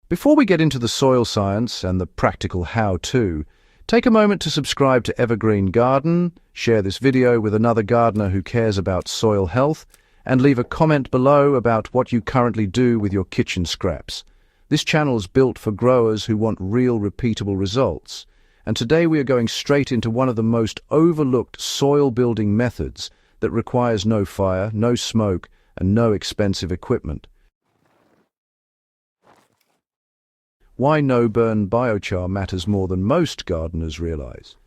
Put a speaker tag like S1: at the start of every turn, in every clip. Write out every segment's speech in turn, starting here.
S1: Before we get into the soil science and the practical how-to, take a moment to subscribe to Evergreen Garden, share this video with another gardener who cares about soil health, and leave a comment below about what you currently do with your kitchen scraps. This channel is built for growers who want real, repeatable results. And today we are going straight into one of the most overlooked soil-building methods that requires no fire, no smoke, and no expensive equipment. Why no-burn biochar matters more than most gardeners realize.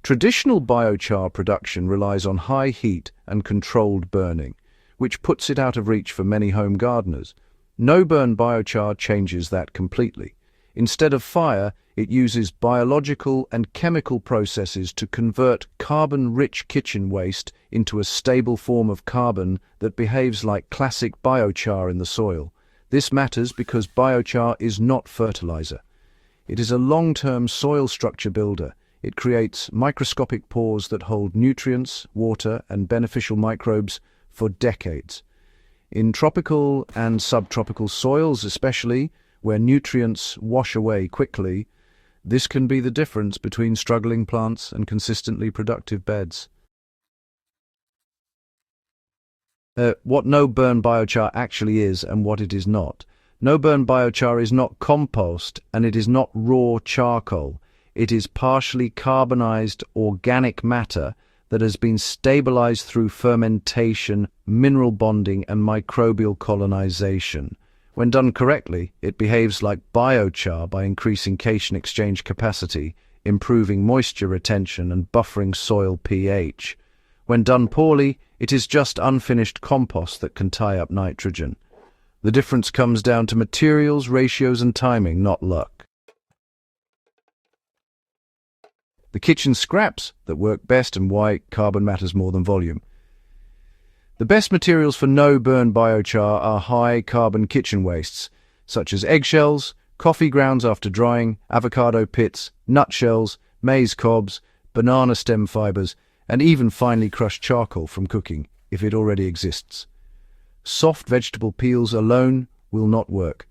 S1: Traditional biochar production relies on high heat and controlled burning, which puts it out of reach for many home gardeners. No-burn biochar changes that completely. Instead of fire, it uses biological and chemical processes to convert carbon-rich kitchen waste into a stable form of carbon that behaves like classic biochar in the soil. This matters because biochar is not fertilizer. It is a long-term soil structure builder. It creates microscopic pores that hold nutrients, water, and beneficial microbes for decades. In tropical and subtropical soils especially, where nutrients wash away quickly, this can be the difference between struggling plants and consistently productive beds. What no-burn biochar actually is and what it is not. No-burn biochar is not compost and it is not raw charcoal. It is partially carbonized organic matter that has been stabilized through fermentation, mineral bonding, and microbial colonization. When done correctly, it behaves like biochar by increasing cation exchange capacity, improving moisture retention, and buffering soil pH. When done poorly, it is just unfinished compost that can tie up nitrogen. The difference comes down to materials, ratios, and timing, not luck. The kitchen scraps that work best and why carbon matters more than volume. The best materials for no-burn biochar are high-carbon kitchen wastes, such as eggshells, coffee grounds after drying, avocado pits, nutshells, maize cobs, banana stem fibers, and even finely crushed charcoal from cooking, if it already exists. Soft vegetable peels alone will not work.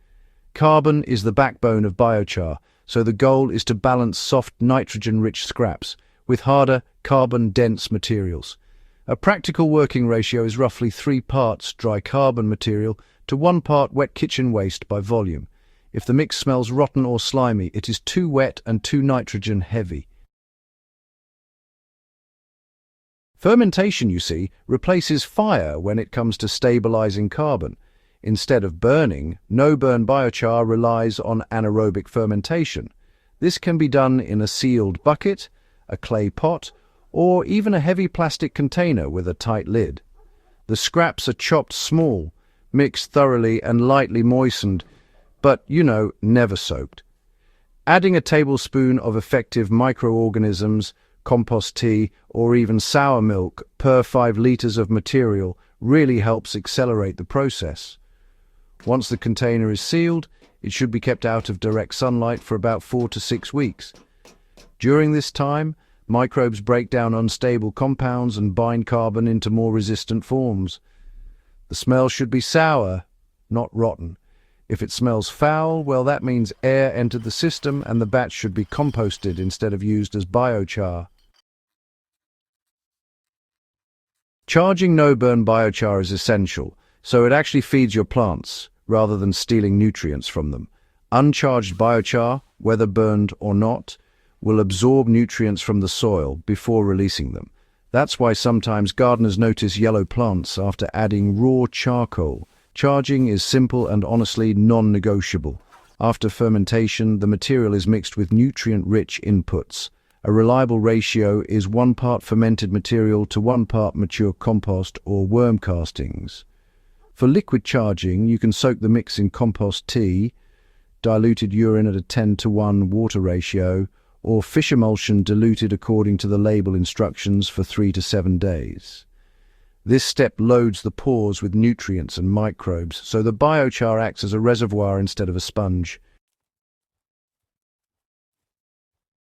S1: Carbon is the backbone of biochar, so the goal is to balance soft nitrogen-rich scraps with harder, carbon-dense materials. A practical working ratio is roughly 3 parts dry carbon material to 1 part wet kitchen waste by volume. If the mix smells rotten or slimy, it is too wet and too nitrogen heavy. Fermentation, you see, replaces fire when it comes to stabilizing carbon. Instead of burning, no-burn biochar relies on anaerobic fermentation. This can be done in a sealed bucket, a clay pot, or even a heavy plastic container with a tight lid. The scraps are chopped small, mixed thoroughly and lightly moistened, but, never soaked. Adding a tablespoon of effective microorganisms, compost tea, or even sour milk per 5 liters of material really helps accelerate the process. Once the container is sealed, it should be kept out of direct sunlight for about 4 to 6 weeks. During this time, microbes break down unstable compounds and bind carbon into more resistant forms. The smell should be sour, not rotten. If it smells foul, well, that means air entered the system and the batch should be composted instead of used as biochar. Charging no-burn biochar is essential, so it actually feeds your plants rather than stealing nutrients from them. Uncharged biochar, whether burned or not, will absorb nutrients from the soil before releasing them. That's why sometimes gardeners notice yellow plants after adding raw charcoal. Charging is simple and honestly non-negotiable. After fermentation, the material is mixed with nutrient-rich inputs. A reliable ratio is 1 part fermented material to 1 part mature compost or worm castings. For liquid charging, you can soak the mix in compost tea, diluted urine at a 10:1 water ratio, or fish emulsion diluted according to the label instructions for 3 to 7 days. This step loads the pores with nutrients and microbes, so the biochar acts as a reservoir instead of a sponge.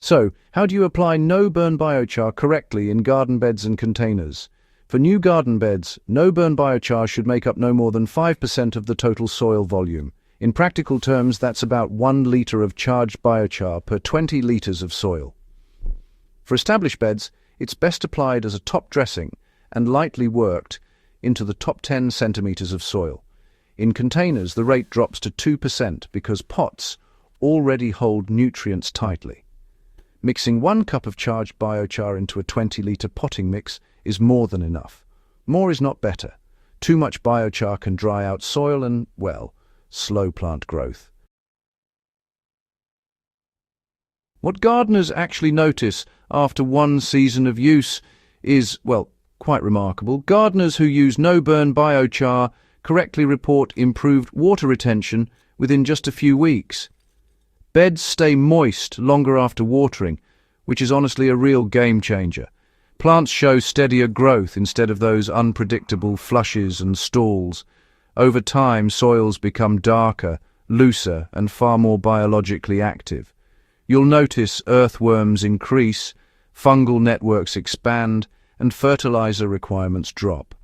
S1: So, how do you apply no-burn biochar correctly in garden beds and containers? For new garden beds, no-burn biochar should make up no more than 5% of the total soil volume. In practical terms, that's about 1 litre of charged biochar per 20 litres of soil. For established beds, it's best applied as a top dressing and lightly worked into the top 10 centimetres of soil. In containers, the rate drops to 2% because pots already hold nutrients tightly. Mixing 1 cup of charged biochar into a 20-litre potting mix is more than enough. More is not better. Too much biochar can dry out soil and, well, slow plant growth. What gardeners actually notice after 1 season of use is, well, quite remarkable. Gardeners who use no-burn biochar correctly report improved water retention within just a few weeks. Beds stay moist longer after watering, which is honestly a real game changer. Plants show steadier growth instead of those unpredictable flushes and stalls. Over time, soils become darker, looser, and far more biologically active. You'll notice earthworms increase, fungal networks expand, and fertilizer requirements drop.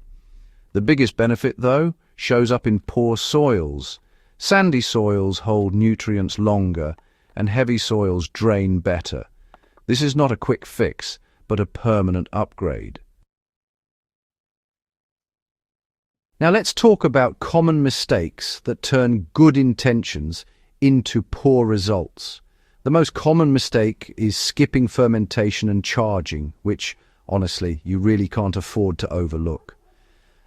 S1: The biggest benefit, though, shows up in poor soils. Sandy soils hold nutrients longer, and heavy soils drain better. This is not a quick fix, but a permanent upgrade. Now let's talk about common mistakes that turn good intentions into poor results. The most common mistake is skipping fermentation and charging, which, honestly, you really can't afford to overlook.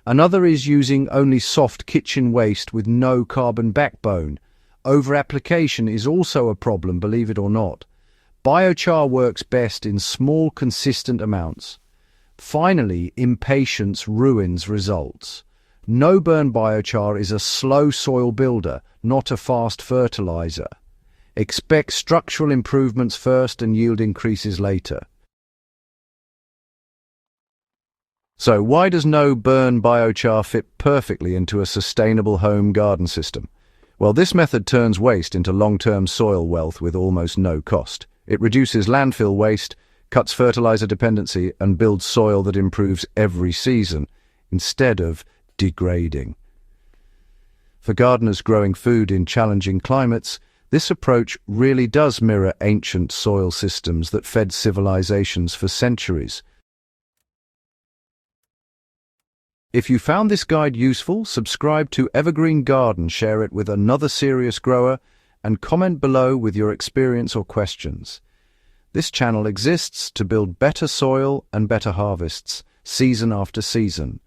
S1: Another is using only soft kitchen waste with no carbon backbone. Over-application is also a problem, believe it or not. Biochar works best in small, consistent amounts. Finally, impatience ruins results. No-burn biochar is a slow soil builder, not a fast fertilizer. Expect structural improvements first and yield increases later. So why does no-burn biochar fit perfectly into a sustainable home garden system? Well, this method turns waste into long-term soil wealth with almost no cost. It reduces landfill waste, cuts fertilizer dependency, and builds soil that improves every season, instead of degrading. For gardeners growing food in challenging climates, this approach really does mirror ancient soil systems that fed civilizations for centuries. If you found this guide useful, subscribe to Evergreen Garden, share it with another serious grower, and comment below with your experience or questions. This channel exists to build better soil and better harvests, season after season.